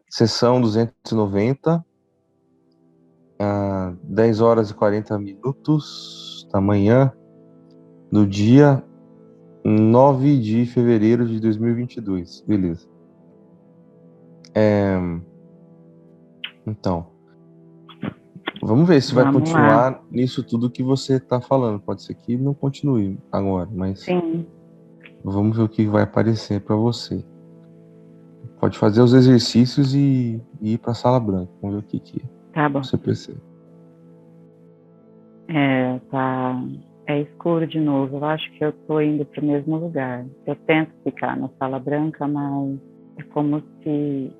Sessão 290, 10 horas e 40 minutos da manhã do dia 9 de fevereiro de 2022. Beleza. Então, vamos ver se vai Vamos lá. continuar nisso tudo que você está falando. Pode ser que não continue agora, mas Sim, vamos ver o que vai aparecer para você. Pode fazer os exercícios e ir para a sala branca. Vamos ver o que tá bom. você percebe. É escuro de novo. Eu acho que eu tô indo pro mesmo lugar. Eu tento ficar na sala branca, mas é como se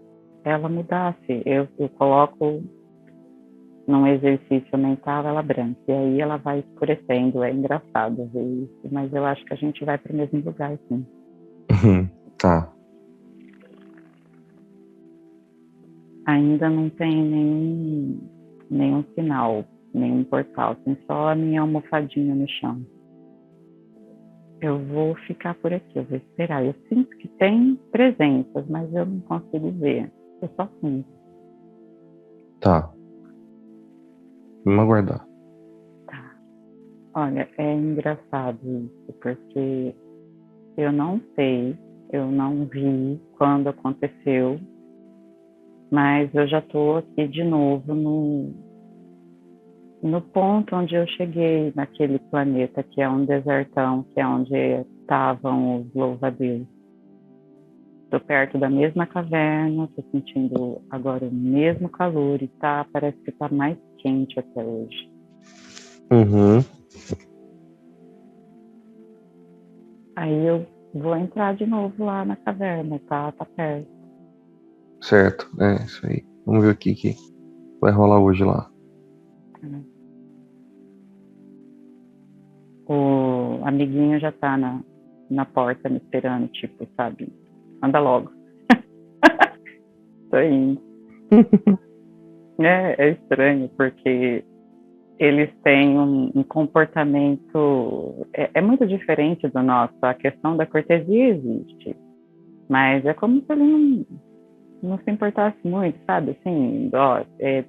ela mudasse. Eu coloco num exercício mental ela branca, e aí ela vai escurecendo. É engraçado ver isso, mas eu acho que a gente vai pro mesmo lugar, sim. Tá. Ainda não tem nenhum sinal, nenhum portal, tem só a minha almofadinha no chão. Eu vou ficar por aqui, eu vou esperar. Eu sinto que tem presenças, mas eu não consigo ver. Eu só sinto. Tá. Vamos aguardar. Tá. Olha, é engraçado isso, porque eu não sei, eu não vi quando aconteceu, mas eu já estou aqui de novo no ponto onde eu cheguei, naquele planeta que é um desertão, que é onde estavam os louva-a-Deus. Estou perto da mesma caverna, estou sentindo agora o mesmo calor e parece que está mais quente até hoje. Uhum. Aí eu vou entrar de novo lá na caverna, tá perto. Certo, é isso aí. Vamos ver o que vai rolar hoje lá. O amiguinho já tá na porta me esperando, tipo, sabe? Anda logo. Tô indo. É estranho, porque eles têm um comportamento. É muito diferente do nosso. A questão da cortesia existe, mas é como se ele não se importasse muito, sabe? Assim, ó,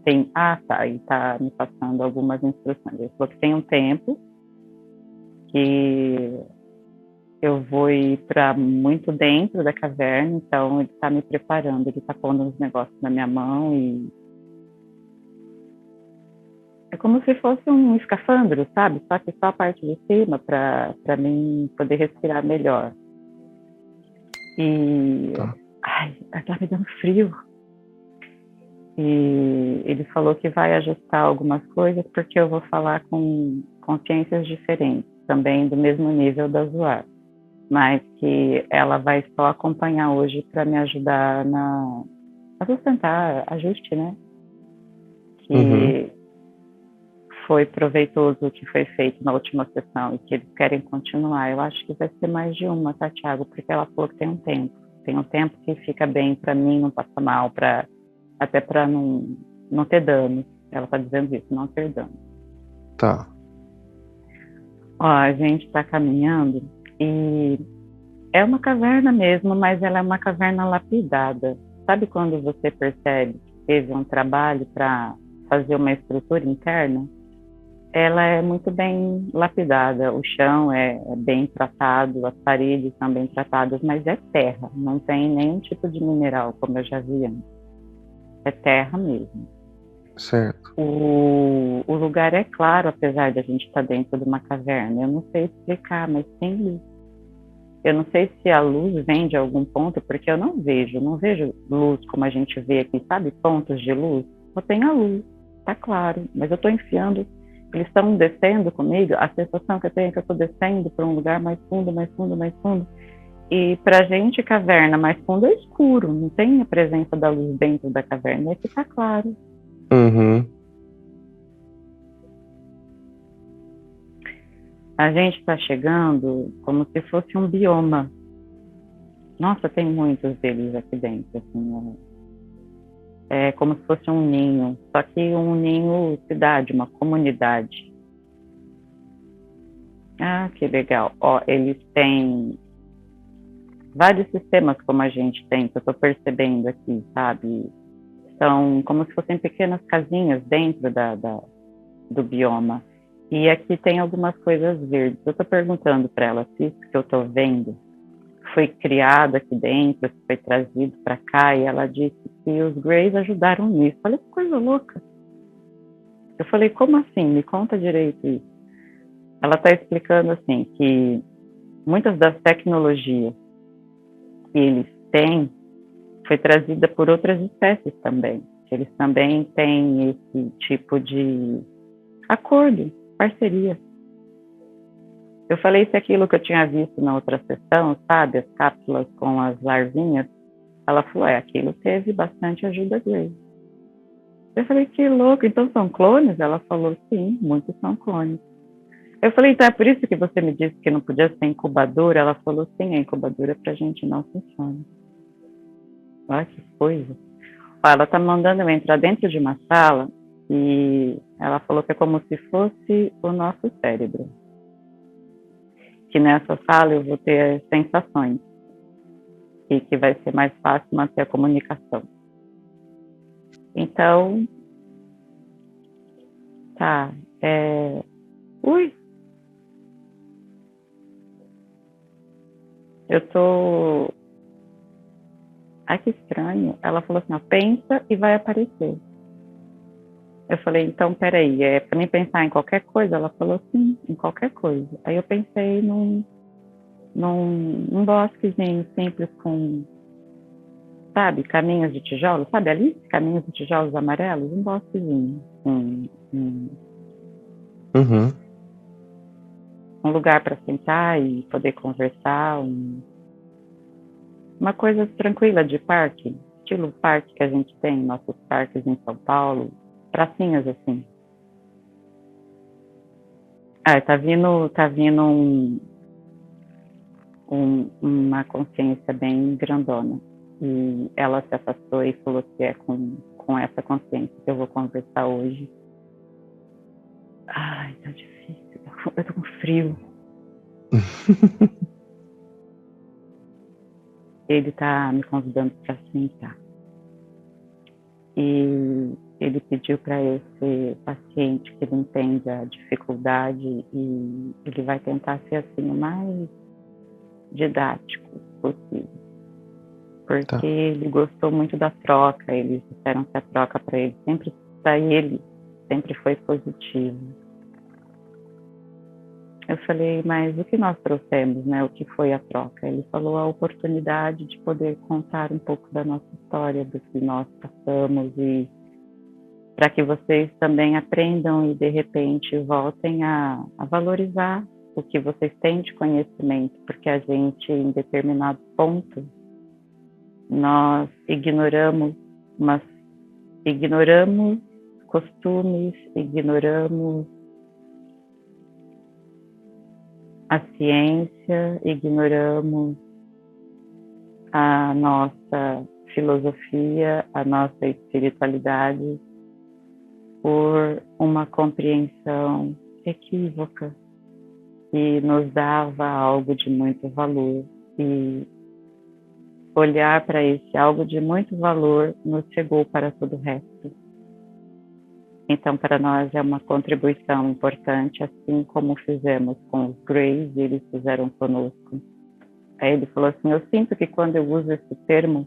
tem. Ah, tá, e tá me passando algumas instruções. Ele falou que tem um tempo que eu vou ir para muito dentro da caverna, então ele está me preparando, ele está pondo uns negócios na minha mão e é como se fosse um escafandro, sabe? Só que só a parte de cima para mim poder respirar melhor. E Tá. ai, tá me dando frio. E ele falou que vai ajustar algumas coisas porque eu vou falar com consciências diferentes, também do mesmo nível da Zoar, mas que ela vai só acompanhar hoje para me ajudar a sustentar ajuste, né? Uhum. Que foi proveitoso o que foi feito na última sessão e que eles querem continuar. Eu acho que vai ser mais de uma, tá, Thiago? Porque ela falou que tem um tempo. Tem um tempo que fica bem para mim, não passar mal, até para não ter dano. Ela está dizendo isso, não ter dano. Tá. Ó, a gente está caminhando e é uma caverna mesmo, mas ela é uma caverna lapidada. Sabe quando você percebe que teve um trabalho para fazer uma estrutura interna? Ela é muito bem lapidada, o chão é bem tratado, as paredes são bem tratadas, mas é terra, não tem nenhum tipo de mineral, como eu já vi antes. É terra mesmo. Certo. O lugar é claro, apesar de a gente estar dentro de uma caverna. Eu não sei explicar, mas tem luz. Eu não sei se a luz vem de algum ponto, porque eu não vejo luz como a gente vê aqui, sabe? Pontos de luz. Só tem a luz, tá claro, mas eu estou enfiando. Eles estão descendo comigo, a sensação que eu tenho é que eu estou descendo para um lugar mais fundo, mais fundo, mais fundo. E para a gente, caverna mais fundo é escuro, não tem a presença da luz dentro da caverna, aqui tá claro. Uhum. A gente está chegando como se fosse um bioma. Nossa, tem muitos deles aqui dentro, assim, é como se fosse um ninho, só que um ninho cidade, uma comunidade. Ah, que legal. Ó, eles têm vários sistemas como a gente tem, que eu estou percebendo aqui, sabe? São como se fossem pequenas casinhas dentro do bioma. E aqui tem algumas coisas verdes. Eu estou perguntando para ela se isso que eu estou vendo foi criado aqui dentro, se foi trazido para cá, e ela disse que os Greys ajudaram nisso. Olha que coisa louca. Eu falei, como assim? Me conta direito isso. Ela está explicando assim que muitas das tecnologias que eles têm foi trazida por outras espécies também. Eles também têm esse tipo de acordo, parceria. Eu falei se aquilo que eu tinha visto na outra sessão, sabe, as cápsulas com as larvinhas, ela falou, aquilo teve bastante ajuda dele. Eu falei, que louco, então são clones? Ela falou, sim, muitos são clones. Eu falei, então é por isso que você me disse que não podia ser incubadora? Ela falou, sim, a incubadora pra gente não funciona. Olha que coisa. Ela está mandando eu entrar dentro de uma sala e ela falou que é como se fosse o nosso cérebro. Que nessa sala eu vou ter sensações e que vai ser mais fácil manter a comunicação. Então, tá. Ui! Eu tô... Ai, que estranho. Ela falou assim, ó, pensa e vai aparecer. Eu falei, então, peraí, é pra mim pensar em qualquer coisa? Ela falou, sim, em qualquer coisa. Aí eu pensei num bosquezinho simples com, sabe, caminhos de tijolos, sabe ali? Caminhos de tijolos amarelos, um bosquezinho. Uhum. Um lugar para sentar e poder conversar, uma coisa tranquila de parque, estilo parque que a gente tem, nossos parques em São Paulo, pracinhas assim. Tá vindo uma consciência bem grandona. E ela se afastou e falou que é com essa consciência que eu vou conversar hoje. Ai, tá difícil. Eu tô com frio. Ele tá me convidando para sentar. E ele pediu para esse paciente que ele entende a dificuldade e ele vai tentar ser assim o mais didático possível. Porque ele gostou muito da troca, eles disseram que a troca para ele sempre foi positiva. Eu falei, mas o que nós trouxemos, né? O que foi a troca? Ele falou a oportunidade de poder contar um pouco da nossa história, do que nós passamos e para que vocês também aprendam e de repente voltem a valorizar o que vocês têm de conhecimento, porque a gente, em determinado ponto, nós ignoramos costumes, ignoramos a ciência, ignoramos a nossa filosofia, a nossa espiritualidade por uma compreensão equívoca que nos dava algo de muito valor e olhar para esse algo de muito valor nos cegou para todo o resto. Então, para nós é uma contribuição importante, assim como fizemos com os Greys, e eles fizeram conosco. Aí ele falou assim, eu sinto que quando eu uso esse termo,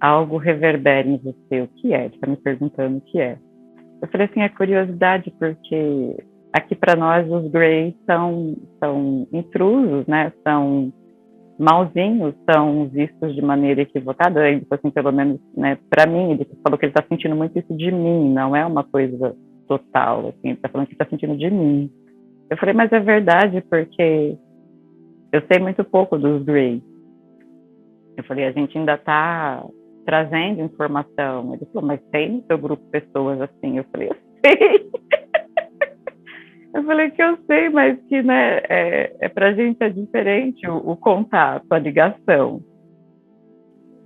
algo reverbera em você. O que é? Ele está me perguntando o que é. Eu falei assim, é curiosidade, porque aqui para nós os Greys são intrusos, né? São malzinhos, são vistos de maneira equivocada. Ele falou assim, pelo menos, né, para mim, ele falou que ele está sentindo muito isso de mim, não é uma coisa total, assim, ele está falando que está sentindo de mim. Eu falei, mas é verdade, porque eu sei muito pouco dos Greys. Eu falei, a gente ainda está trazendo informação. Ele falou, mas tem no seu grupo pessoas assim? Eu falei, eu sei. Eu falei que eu sei, mas que, né, pra gente é diferente o contato, a ligação.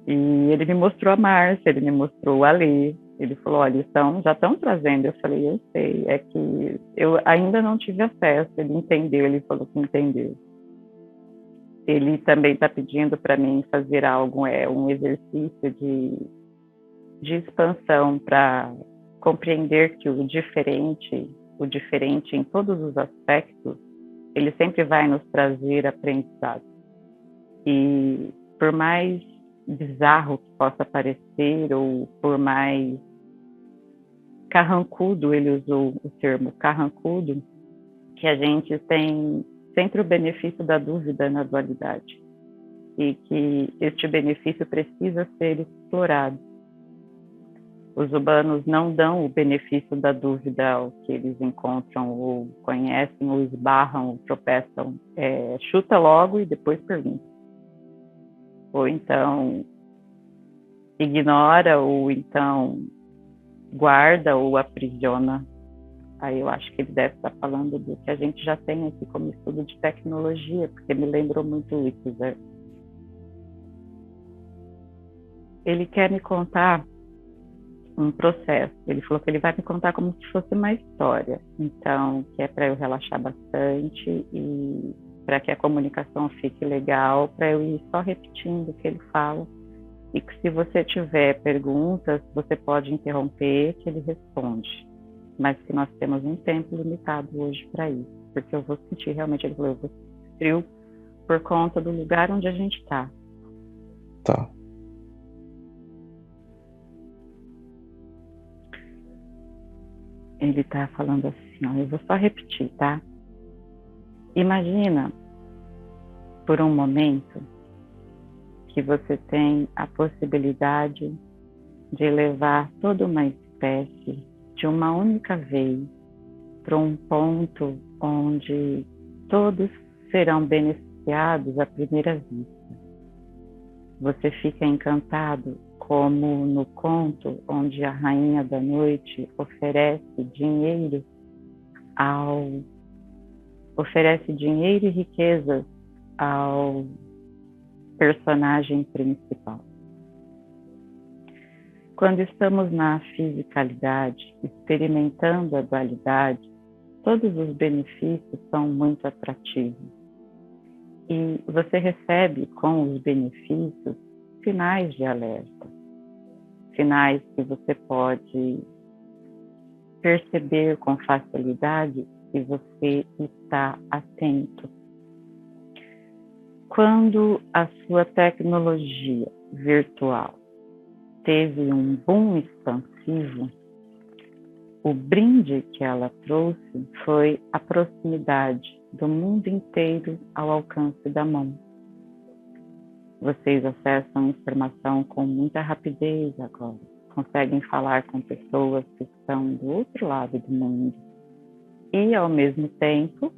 E ele me mostrou a Márcia, ele me mostrou o Alê. Ele falou, olha, já estão trazendo. Eu falei, eu sei, é que eu ainda não tive acesso. Ele entendeu, ele falou que entendeu. Ele também está pedindo para mim fazer algo, um exercício de expansão para compreender que o diferente em todos os aspectos, ele sempre vai nos trazer aprendizado. E por mais bizarro que possa parecer, ou por mais carrancudo, ele usou o termo carrancudo, que a gente tem sempre o benefício da dúvida na dualidade, e que este benefício precisa ser explorado. Os humanos não dão o benefício da dúvida ao que eles encontram, ou conhecem, ou esbarram, ou tropeçam. Chuta logo e depois pergunta. Ou então ignora, ou então guarda ou aprisiona. Aí eu acho que ele deve estar falando do que a gente já tem aqui como estudo de tecnologia, porque me lembrou muito isso, Zé. Ele quer me contar um processo. Ele falou que ele vai me contar como se fosse uma história. Então, que é para eu relaxar bastante e para que a comunicação fique legal, para eu ir só repetindo o que ele fala. E que se você tiver perguntas, você pode interromper, que ele responde. Mas que nós temos um tempo limitado hoje para isso. Porque eu vou sentir realmente, ele falou, eu vou sentir frio por conta do lugar onde a gente está. Tá. Ele está falando assim, ó, eu vou só repetir, tá? Imagina, por um momento, que você tem a possibilidade de levar toda uma espécie de uma única vez para um ponto onde todos serão beneficiados à primeira vista. Você fica encantado, como no conto onde a rainha da noite oferece dinheiro e riquezas ao personagem principal. Quando estamos na fisicalidade, experimentando a dualidade, todos os benefícios são muito atrativos. E você recebe com os benefícios sinais de alerta, sinais que você pode perceber com facilidade se você está atento. Quando a sua tecnologia virtual teve um boom expansivo, o brinde que ela trouxe foi a proximidade do mundo inteiro ao alcance da mão. Vocês acessam informação com muita rapidez agora. Conseguem falar com pessoas que estão do outro lado do mundo. E, ao mesmo tempo,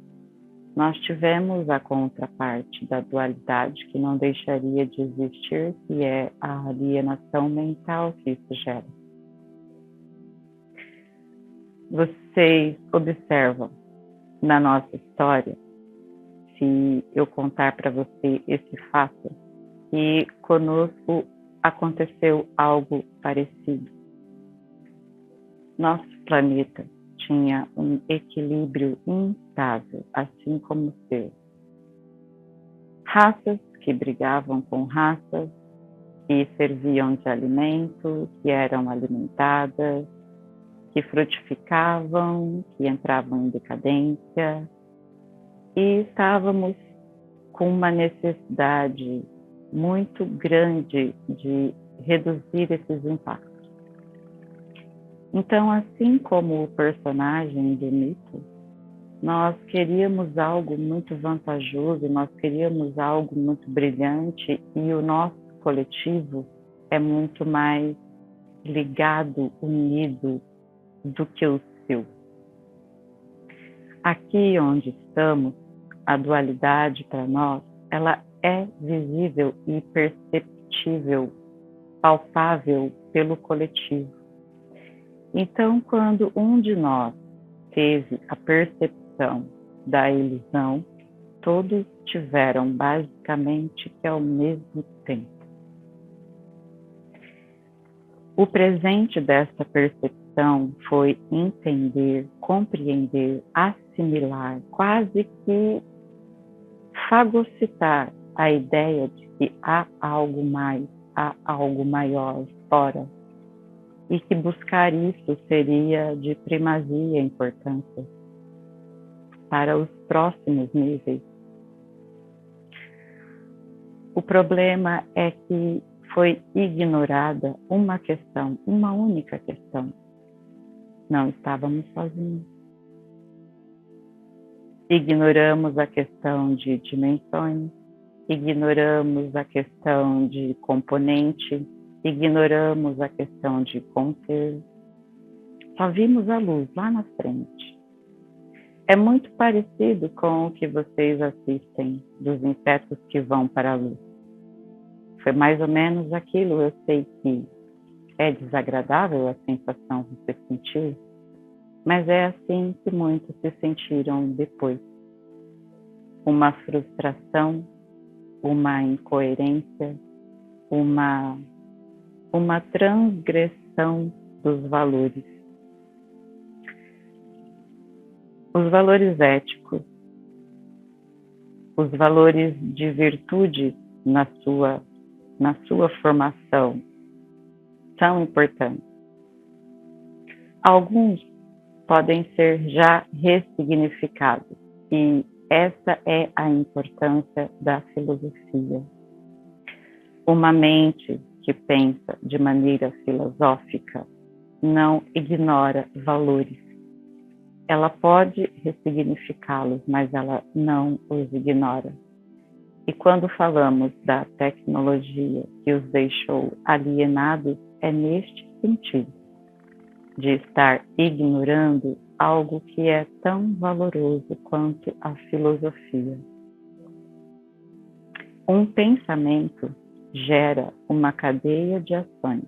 nós tivemos a contraparte da dualidade que não deixaria de existir, que é a alienação mental que isso gera. Vocês observam na nossa história, se eu contar para você esse fato, que conosco aconteceu algo parecido. Nosso planeta tinha um equilíbrio instável, assim como o seu. Raças que brigavam com raças, que serviam de alimento, que eram alimentadas, que frutificavam, que entravam em decadência, e estávamos com uma necessidade muito grande de reduzir esses impactos. Então, assim como o personagem do mito, nós queríamos algo muito vantajoso, nós queríamos algo muito brilhante, e o nosso coletivo é muito mais ligado, unido do que o seu. Aqui onde estamos, a dualidade para nós, ela é visível e perceptível, palpável pelo coletivo. Então, quando um de nós teve a percepção da ilusão, todos tiveram basicamente que ao mesmo tempo. O presente dessa percepção foi entender, compreender, assimilar, quase que fagocitar a ideia de que há algo mais, há algo maior fora, e que buscar isso seria de primazia importância para os próximos níveis. O problema é que foi ignorada uma questão, uma única questão. Não estávamos sozinhos. Ignoramos a questão de dimensões, ignoramos a questão de componente, ignoramos a questão de conter. Só vimos a luz lá na frente. É muito parecido com o que vocês assistem dos insetos que vão para a luz. Foi mais ou menos aquilo. Eu sei que é desagradável a sensação que você sentiu, mas é assim que muitos se sentiram depois. Uma frustração, uma incoerência, uma transgressão dos valores. Os valores éticos, os valores de virtude na sua formação são importantes. Alguns podem ser já ressignificados, e essa é a importância da filosofia. Uma mente que pensa de maneira filosófica não ignora valores. Ela pode ressignificá-los, mas ela não os ignora. E quando falamos da tecnologia que os deixou alienados, é neste sentido, de estar ignorando algo que é tão valoroso quanto a filosofia. Um pensamento gera uma cadeia de ações.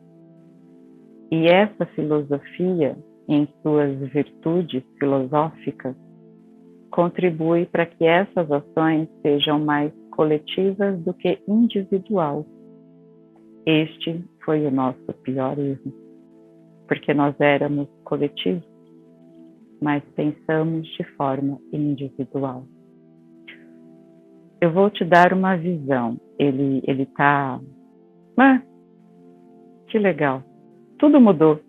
E essa filosofia, em suas virtudes filosóficas, contribui para que essas ações sejam mais coletivas do que individual. Este foi o nosso pior erro, porque nós éramos coletivos, mas pensamos de forma individual. Eu vou te dar uma visão. Ele tá... que legal. Tudo mudou.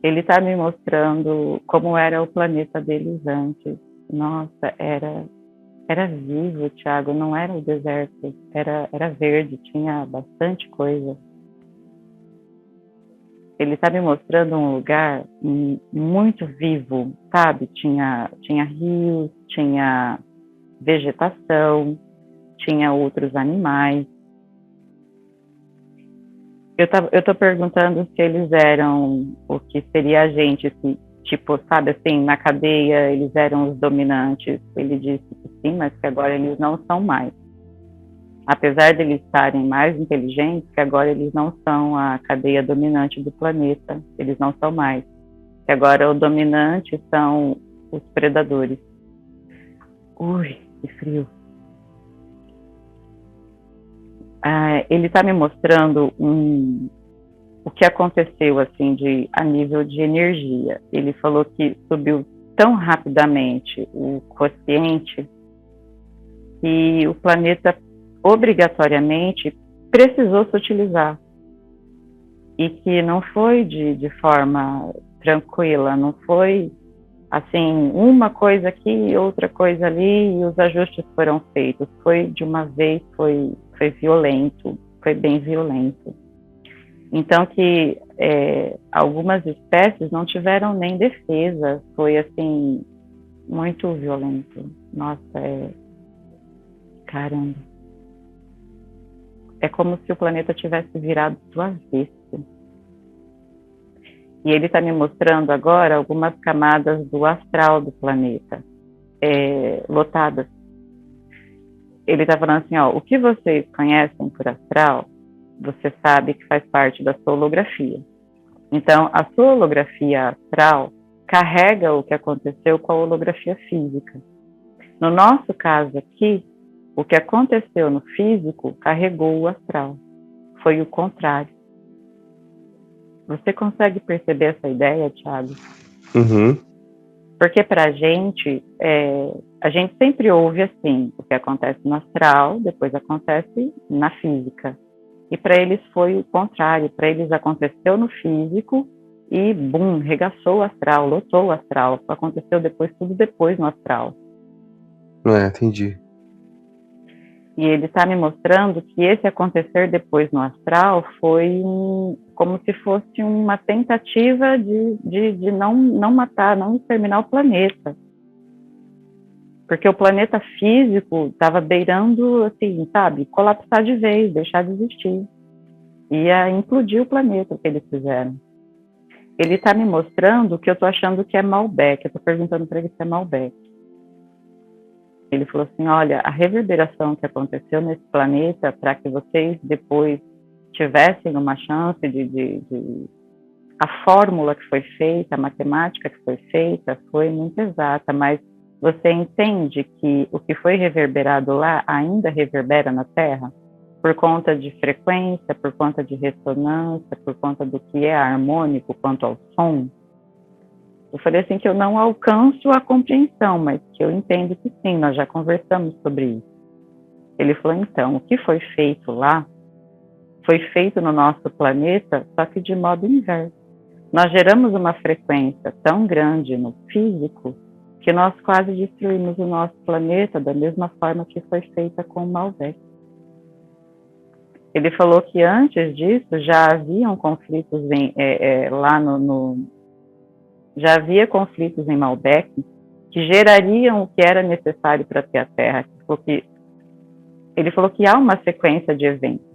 Ele está me mostrando como era o planeta deles antes. Nossa, era vivo, Thiago, não era o deserto, era verde, tinha bastante coisa. Ele está me mostrando um lugar muito vivo, sabe? Tinha rios, tinha vegetação, tinha outros animais. Eu tô perguntando se eles eram o que seria a gente, se, tipo, sabe, assim, na cadeia eles eram os dominantes. Ele disse que sim, mas que agora eles não são mais. Apesar de eles estarem mais inteligentes, que agora eles não são a cadeia dominante do planeta, eles não são mais. Que agora o dominante são os predadores. Ui, que frio. Ele está me mostrando o que aconteceu assim a nível de energia. Ele falou que subiu tão rapidamente o quociente que o planeta obrigatoriamente precisou se utilizar, e que não foi de forma tranquila, não foi assim, uma coisa aqui, outra coisa ali, e os ajustes foram feitos. Foi de uma vez, foi violento, foi bem violento. Então que algumas espécies não tiveram nem defesa, foi assim, muito violento. Nossa, caramba. É como se o planeta tivesse virado do avesso. E ele está me mostrando agora algumas camadas do astral do planeta, lotadas. Ele está falando assim, ó, o que vocês conhecem por astral, você sabe que faz parte da sua holografia. Então, a sua holografia astral carrega o que aconteceu com a holografia física. No nosso caso aqui, o que aconteceu no físico carregou o astral. Foi o contrário. Você consegue perceber essa ideia, Thiago? Uhum. Porque para a gente sempre ouve assim, o que acontece no astral, depois acontece na física. E para eles foi o contrário, para eles aconteceu no físico e, bum, regaçou o astral, lotou o astral. Aconteceu depois, tudo depois no astral. Entendi. E ele está me mostrando que esse acontecer depois no astral foi como se fosse uma tentativa de não matar, não exterminar o planeta. Porque o planeta físico estava beirando, assim, sabe, colapsar de vez, deixar de existir. Ia implodir o planeta, o que eles fizeram. Ele está me mostrando que eu estou achando que é Malbec. Eu estou perguntando para ele se é Malbec. Ele falou assim, olha, a reverberação que aconteceu nesse planeta para que vocês depois tivessem uma chance a fórmula que foi feita, a matemática que foi feita foi muito exata, mas você entende que o que foi reverberado lá ainda reverbera na Terra? Por conta de frequência, por conta de ressonância, por conta do que é harmônico quanto ao som? Eu falei assim que eu não alcanço a compreensão, mas que eu entendo que sim, nós já conversamos sobre isso. Ele falou, então, o que foi feito lá, foi feito no nosso planeta, só que de modo inverso. Nós geramos uma frequência tão grande no físico que nós quase destruímos o nosso planeta da mesma forma que foi feita com o Malbec. Ele falou que antes disso já haviam conflitos lá já havia conflitos em Malbec que gerariam o que era necessário para ter a Terra. Ele falou que há uma sequência de eventos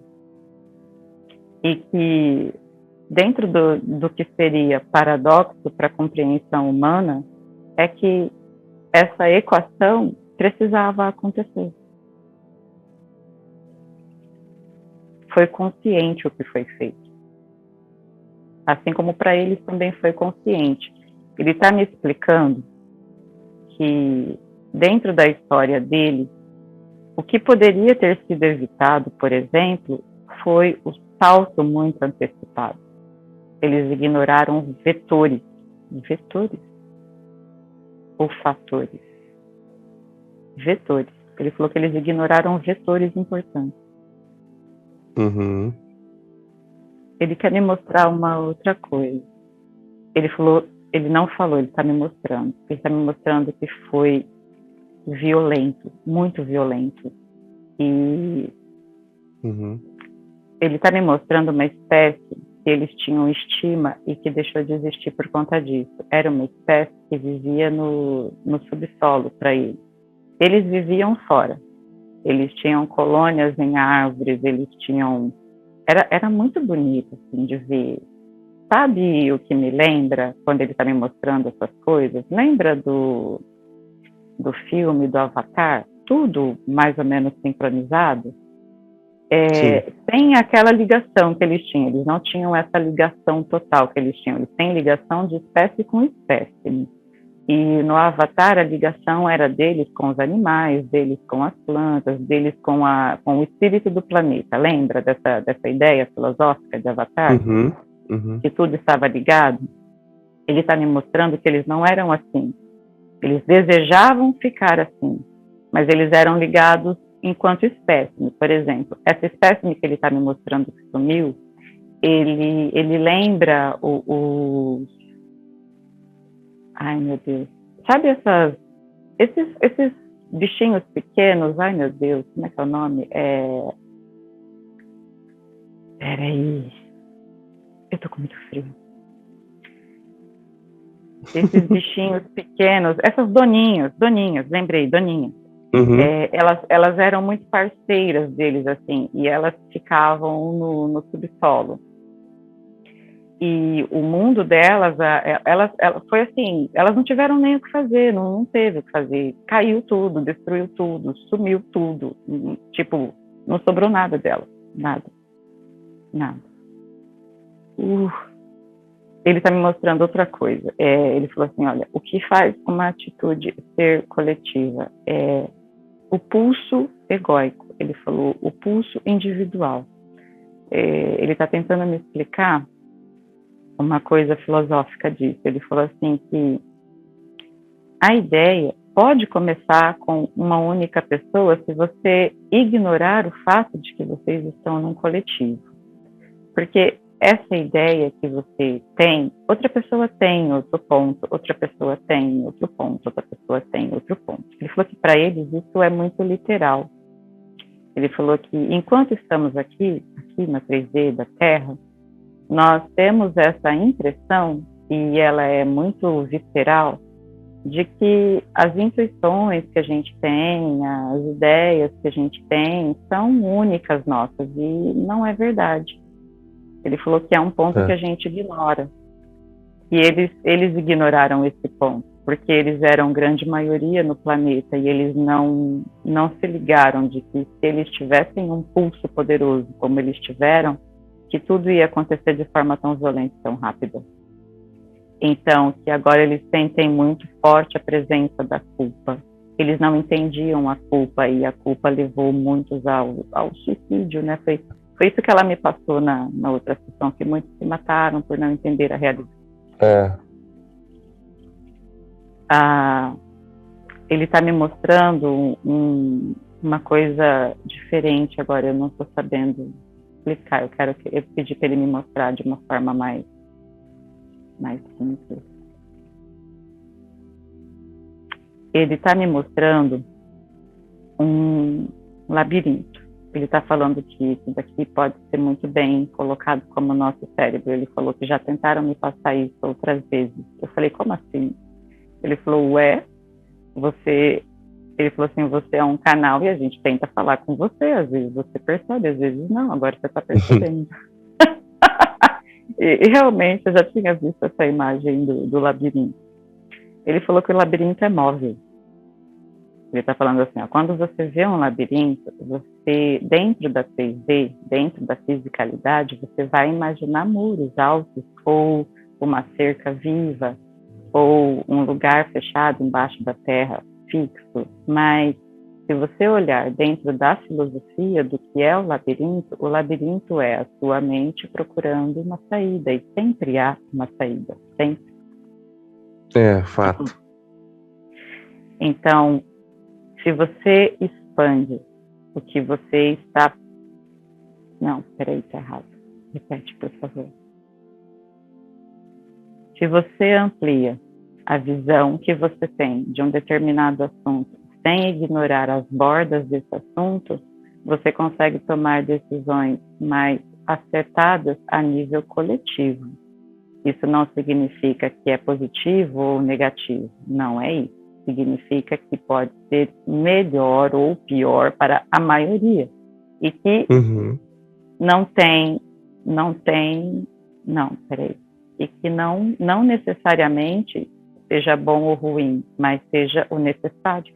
e que dentro do que seria paradoxo para a compreensão humana é que essa equação precisava acontecer. Foi consciente o que foi feito. Assim como para eles também foi consciente. Ele está me explicando que dentro da história dele, o que poderia ter sido evitado, por exemplo, foi o salto muito antecipado. Eles ignoraram vetores ou fatores? Vetores. Ele falou que eles ignoraram vetores importantes. Uhum. Ele quer me mostrar uma outra coisa. Ele não falou, ele está me mostrando. Ele está me mostrando que foi violento, muito violento. E ele está me mostrando uma espécie que eles tinham estima e que deixou de existir por conta disso. Era uma espécie que vivia no subsolo para eles. Eles viviam fora. Eles tinham colônias em árvores, eles tinham... Era muito bonito, assim, de ver. Sabe o que me lembra, quando ele está me mostrando essas coisas? Lembra do filme, do Avatar? Tudo mais ou menos sincronizado? Tem aquela ligação que eles tinham. Eles não tinham essa ligação total que eles tinham. Eles têm ligação de espécie com espécie. E no Avatar, a ligação era deles com os animais, deles com as plantas, deles com o espírito do planeta. Lembra dessa ideia filosófica de Avatar? Que tudo estava ligado? Ele está me mostrando que eles não eram assim. Eles desejavam ficar assim, mas eles eram ligados enquanto espécime. Por exemplo, essa espécime que ele está me mostrando que sumiu, ele lembra ai, meu Deus. Sabe esses bichinhos pequenos? Ai, meu Deus, como é que é o nome? Peraí. Eu tô com muito frio. Esses bichinhos pequenos, essas doninhas, lembrei, doninhas. Elas eram muito parceiras deles, assim, e elas ficavam no subsolo. E o mundo delas, elas foi assim, elas não tiveram nem o que fazer, não teve o que fazer. Caiu tudo, destruiu tudo, sumiu tudo. Tipo, não sobrou nada delas, nada. Ele está me mostrando outra coisa. Ele falou assim, olha, o que faz uma atitude ser coletiva é o pulso egóico. Ele falou o pulso individual. Ele está tentando me explicar uma coisa filosófica disso. Ele falou assim que a ideia pode começar com uma única pessoa se você ignorar o fato de que vocês estão num coletivo. Porque essa ideia que você tem, outra pessoa tem outro ponto, outra pessoa tem outro ponto, outra pessoa tem outro ponto. Ele falou que para eles isso é muito literal. Ele falou que enquanto estamos aqui na 3D da Terra, nós temos essa impressão, e ela é muito visceral, de que as intuições que a gente tem, as ideias que a gente tem, são únicas nossas, e não é verdade. Ele falou que é um ponto que a gente ignora. E eles ignoraram esse ponto, porque eles eram grande maioria no planeta e eles não se ligaram de que se eles tivessem um pulso poderoso como eles tiveram, que tudo ia acontecer de forma tão violenta e tão rápida. Então, que agora eles sentem muito forte a presença da culpa. Eles não entendiam a culpa e a culpa levou muitos ao suicídio, né? Foi isso que ela me passou na outra sessão, que muitos se mataram por não entender a realidade. Ele está me mostrando uma coisa diferente agora, eu não estou sabendo explicar. Eu pedi para ele me mostrar de uma forma mais simples. Ele está me mostrando um labirinto. Ele está falando que isso daqui pode ser muito bem colocado como nosso cérebro. Ele falou que já tentaram me passar isso outras vezes. Eu falei, como assim? Ele falou, ele falou assim, você é um canal e a gente tenta falar com você. Às vezes você percebe, às vezes não. Agora você está percebendo. E realmente eu já tinha visto essa imagem do labirinto. Ele falou que o labirinto é móvel. Ele está falando assim, ó, quando você vê um labirinto, você, dentro da 3D, dentro da fisicalidade, você vai imaginar muros altos, ou uma cerca viva, ou um lugar fechado embaixo da terra, fixo. Mas, se você olhar dentro da filosofia do que é o labirinto é a sua mente procurando uma saída, e sempre há uma saída, sempre. É, fato. Então, se você expande o que você está... Não, peraí, está errado. Repete, por favor. Se você amplia a visão que você tem de um determinado assunto, sem ignorar as bordas desse assunto, você consegue tomar decisões mais acertadas a nível coletivo. Isso não significa que é positivo ou negativo, não é isso. Significa que pode ser melhor ou pior para a maioria. E que e que não necessariamente seja bom ou ruim, mas seja o necessário.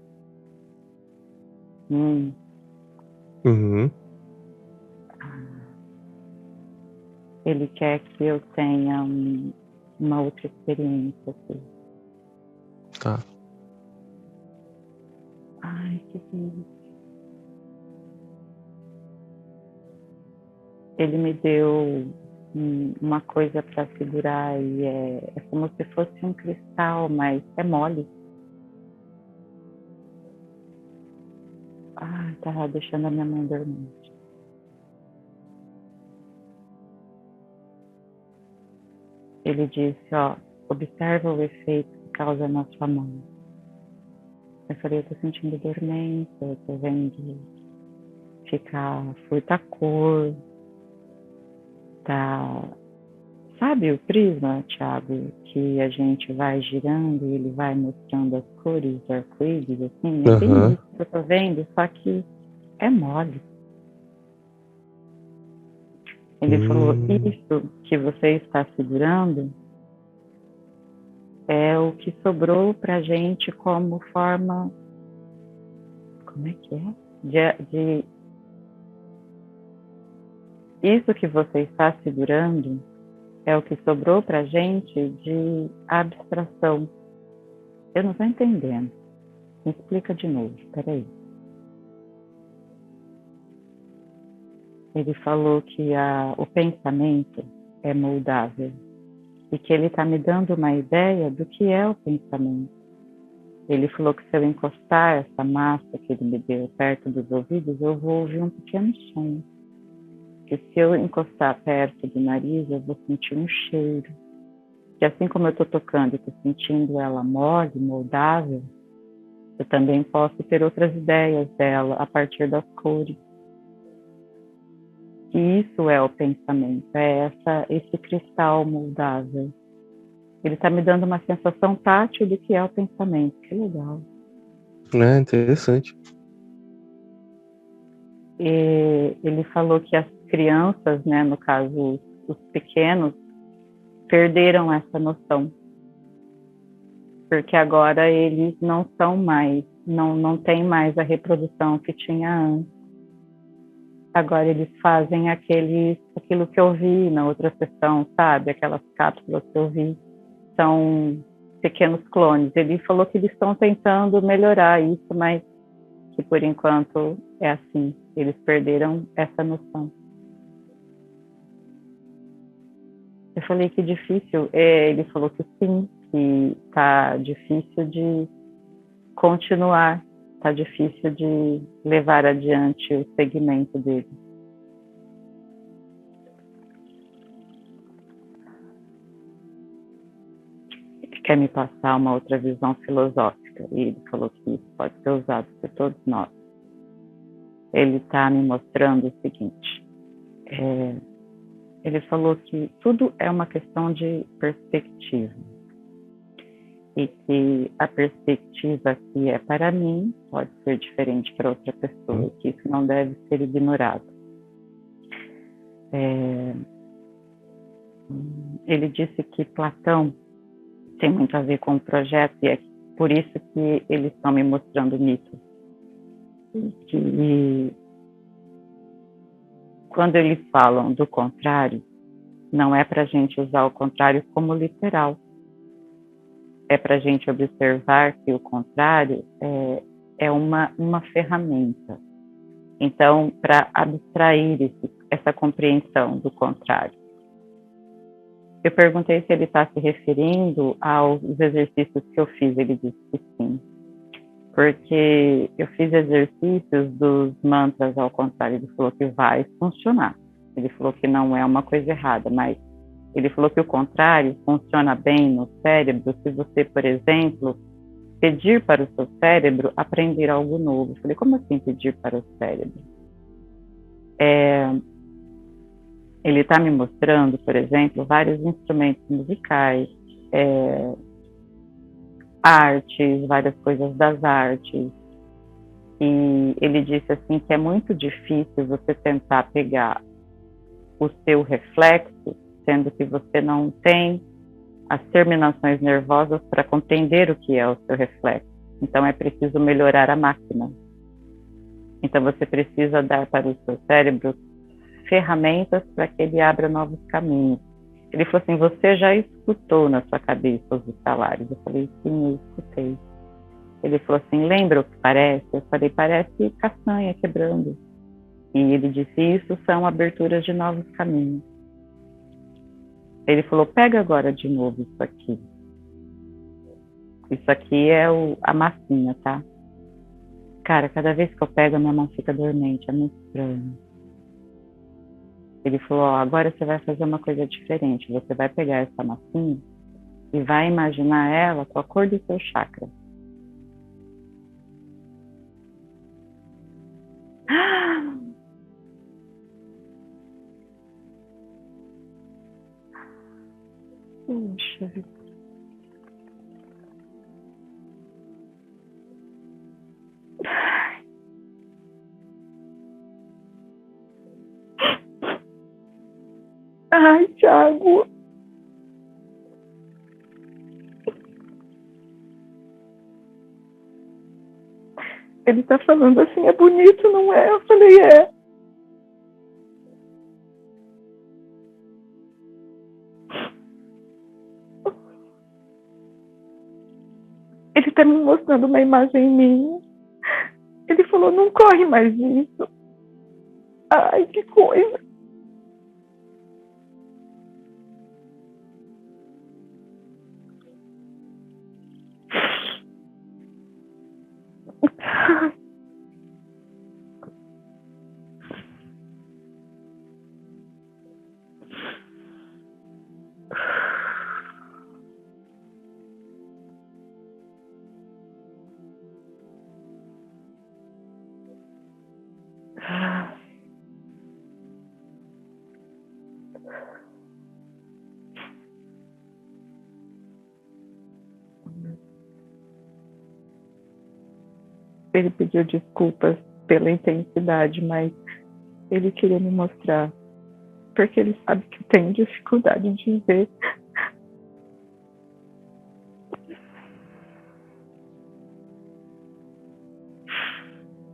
Ele quer que eu tenha uma outra experiência aqui. Tá. Ai, que lindo. Ele me deu uma coisa para segurar e é como se fosse um cristal, mas é mole. Ai, tá deixando a minha mão dormente. Ele disse, ó, observa o efeito que causa na sua mão. Eu falei, eu tô sentindo dormência, eu tô vendo ficar furta cor, tá... Sabe o prisma, Thiago, que a gente vai girando e ele vai mostrando as cores do arco-íris, assim? É bem isso que eu tô vendo, só que é mole. Ele falou, isso que você está segurando é o que sobrou pra gente como forma... Como é que é? Isso que você está segurando é o que sobrou pra gente de abstração. Eu não estou entendendo. Me explica de novo, peraí. Ele falou que o pensamento é moldável e que ele está me dando uma ideia do que é o pensamento. Ele falou que se eu encostar essa massa que ele me deu perto dos ouvidos, eu vou ouvir um pequeno som. Que se eu encostar perto do nariz, eu vou sentir um cheiro. Que assim como eu estou tocando e estou sentindo ela mole, moldável, eu também posso ter outras ideias dela a partir das cores. E isso é o pensamento, é esse cristal moldável. Ele está me dando uma sensação tátil do que é o pensamento. Que legal. É interessante. E ele falou que as crianças, né, no caso os pequenos, perderam essa noção. Porque agora eles não são mais, não tem mais a reprodução que tinha antes. Agora eles fazem aquilo que eu vi na outra sessão, sabe? Aquelas cápsulas que eu vi. São pequenos clones. Ele falou que eles estão tentando melhorar isso, mas que por enquanto é assim. Eles perderam essa noção. Eu falei que difícil. Ele falou que sim, que tá difícil de continuar, tá difícil de levar adiante o segmento dele. Ele quer me passar uma outra visão filosófica e ele falou que isso pode ser usado por todos nós. Ele está me mostrando o seguinte. Ele falou que tudo é uma questão de perspectiva. E que a perspectiva que é para mim pode ser diferente para outra pessoa, que isso não deve ser ignorado. Ele disse que Platão tem muito a ver com o projeto e é por isso que eles estão me mostrando mitos. Que quando eles falam do contrário, não é para a gente usar o contrário como literal. É para a gente observar que o contrário é uma ferramenta. Então, para abstrair essa compreensão do contrário. Eu perguntei se ele está se referindo aos exercícios que eu fiz. Ele disse que sim. Porque eu fiz exercícios dos mantras ao contrário. Ele falou que vai funcionar. Ele falou que não é uma coisa errada, mas ele falou que o contrário funciona bem no cérebro se você, por exemplo, pedir para o seu cérebro aprender algo novo. Eu falei, como assim pedir para o cérebro? Ele está me mostrando, por exemplo, vários instrumentos musicais, artes, várias coisas das artes. E ele disse assim que é muito difícil você tentar pegar o seu reflexo, sendo que você não tem as terminações nervosas para compreender o que é o seu reflexo. Então é preciso melhorar a máquina. Então você precisa dar para o seu cérebro ferramentas para que ele abra novos caminhos. Ele falou assim, você já escutou na sua cabeça os salários? Eu falei, sim, eu escutei. Ele falou assim, lembra o que parece? Eu falei, parece castanha quebrando. E ele disse, isso são aberturas de novos caminhos. Ele falou, pega agora de novo isso aqui. Isso aqui é a massinha, tá? Cara, cada vez que eu pego, a minha mão fica dormente, é muito estranho. Ele falou, agora você vai fazer uma coisa diferente. Você vai pegar essa massinha e vai imaginar ela com a cor do seu chakra. Puxa vida. Ai, Thiago. Ele tá falando assim, é bonito, não é? Eu falei, é. Ele tá me mostrando uma imagem minha. Ele falou, não corre mais isso. Ai, que coisa. Ele pediu desculpas pela intensidade, mas ele queria me mostrar, porque ele sabe que eu tenho dificuldade de ver.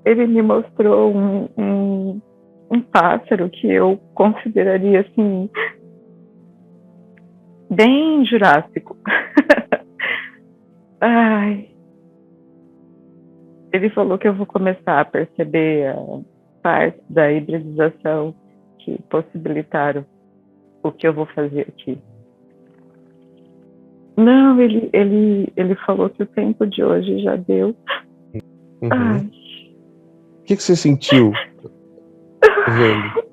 Ele me mostrou um pássaro que eu consideraria, assim, bem jurássico. Ai. Ele falou que eu vou começar a perceber a parte da hibridização que possibilitaram o que eu vou fazer aqui. Não, ele falou que o tempo de hoje já deu. Uhum. Ai. O que você sentiu vendo?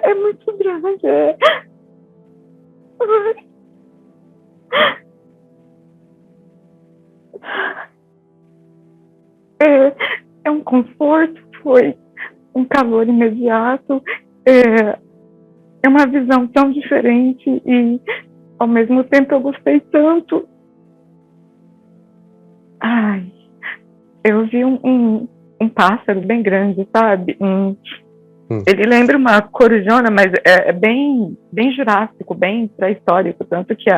É muito grande. É um conforto, foi um calor imediato, é uma visão tão diferente e, ao mesmo tempo, eu gostei tanto. Ai, eu vi um pássaro bem grande, sabe? Ele lembra uma corujona, mas é bem jurássico, bem pré-histórico, tanto que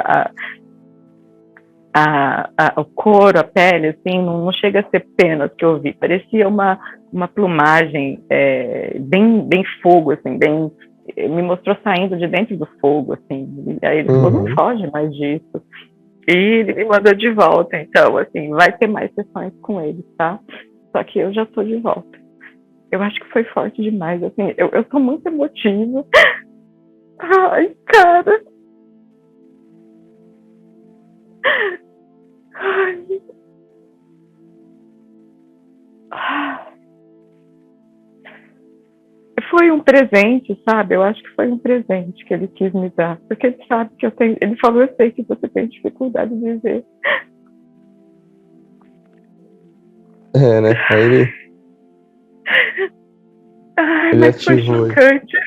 o couro, a pele, assim, não chega a ser penas que eu vi, parecia uma plumagem bem fogo, assim, me mostrou saindo de dentro do fogo, assim, aí ele falou, não foge mais disso, e ele me mandou de volta, então, assim, vai ter mais sessões com ele, tá? Só que eu já tô de volta. Eu acho que foi forte demais, assim, eu tô muito emotiva. Ai, cara. Ai. Foi um presente, sabe? Eu acho que foi um presente que ele quis me dar. Porque ele sabe que eu tenho. Ele falou, eu sei que você tem dificuldade de ver. Né? Aí ele. Ai, Ele mas foi ativou. chocante.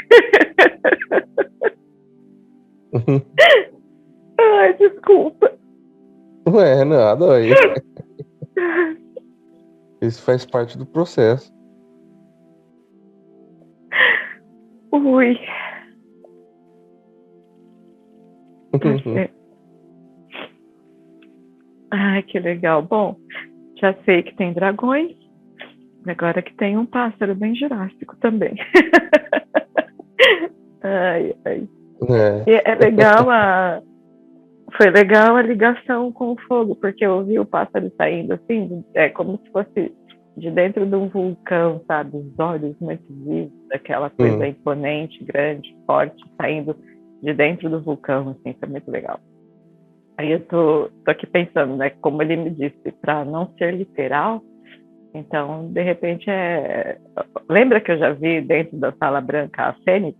Ai, desculpa. Ué, nada aí. Isso faz parte do processo. Ui. Ai, que legal. Bom, já sei que tem dragões. Agora que tem um pássaro bem jurássico também. Ai. É legal foi legal a ligação com o fogo, porque eu vi o pássaro saindo assim, como se fosse de dentro de um vulcão, sabe? Os olhos muito vivos, aquela coisa imponente, grande, forte, saindo de dentro do vulcão, assim, foi muito legal. Aí eu tô aqui pensando, né, como ele me disse, para não ser literal, então, de repente, lembra que eu já vi dentro da Sala Branca a Fênix,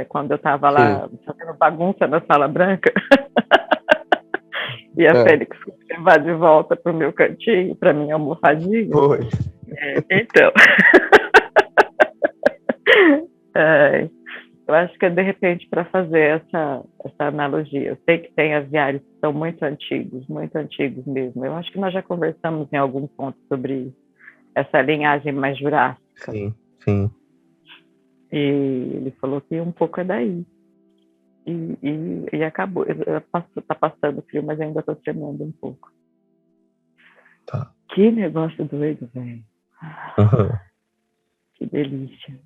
quando eu estava lá fazendo bagunça na Sala Branca? E a Fênix levar de volta para o meu cantinho, para minha almofadinha. Foi. Então. Eu acho que é de repente para fazer essa analogia. Eu sei que tem aviários que são muito antigos mesmo. Eu acho que nós já conversamos em algum ponto sobre essa linhagem mais jurássica. Sim. E ele falou que um pouco é daí. E acabou. Tá passando frio, mas ainda tô tremendo um pouco. Tá. Que negócio doido, velho. Que delícia.